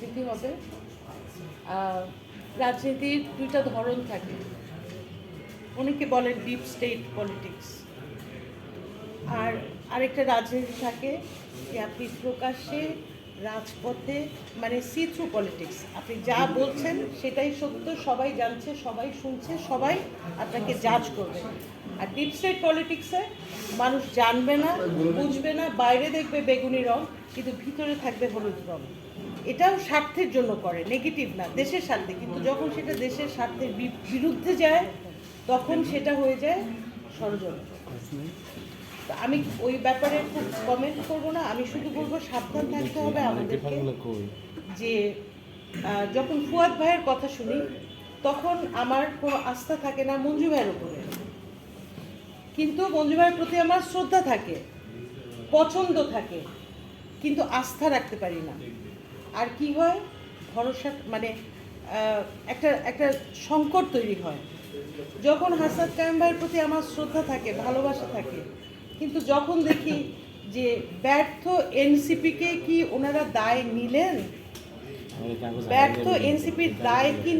রাজনীতি হবে। রাজনীতির দুইটা ধরন থাকে, অনেকে বলেন ডিপ স্টেট পলিটিক্স, আর আরেকটা রাজনীতি থাকে যে আপনি প্রকাশ্যে রাজপথে মানে সি থ্রু পলিটিক্স, আপনি যা বলছেন সেটাই সত্য, সবাই জানছে, সবাই শুনছে, সবাই আপনাকে জাজ করবে। আর ডিপ স্টেট পলিটিক্সে মানুষ জানবে না, বুঝবে না, বাইরে দেখবে বেগুনি রং কিন্তু ভিতরে থাকবে হলুদ রং। এটাও স্বার্থের জন্য করে, নেগেটিভ না, দেশের স্বার্থে, কিন্তু যখন সেটা দেশের স্বার্থের বিরুদ্ধে যায় তখন সেটা হয়ে যায় ষড়যন্ত্র। আমি ওই ব্যাপারে খুব কমেন্ট করবো না, আমি শুধু বলবো সাবধান থাকতে হবে আমাদেরকে। যে যখন ফুয়াদ ভাইয়ের কথা শুনি তখন আমার কোনো আস্থা থাকে না মঞ্জু ভাইয়ের উপরে, কিন্তু মঞ্জু ভাইয়ের প্রতি আমার শ্রদ্ধা থাকে, পছন্দ থাকে, কিন্তু আস্থা রাখতে পারি না। আর কি হয়, ভরসা মানে একটা একটা সংকট তৈরি হয় যখন হাসান কায়েম ভাইয়ের প্রতি আমার শ্রদ্ধা থাকে, ভালোবাসা থাকে, কিন্তু যখন দেখি যে ব্যর্থ এনসিপিকে কি ওনারা দায় নিলেন, ব্যর্থ এনসিপির দায় কি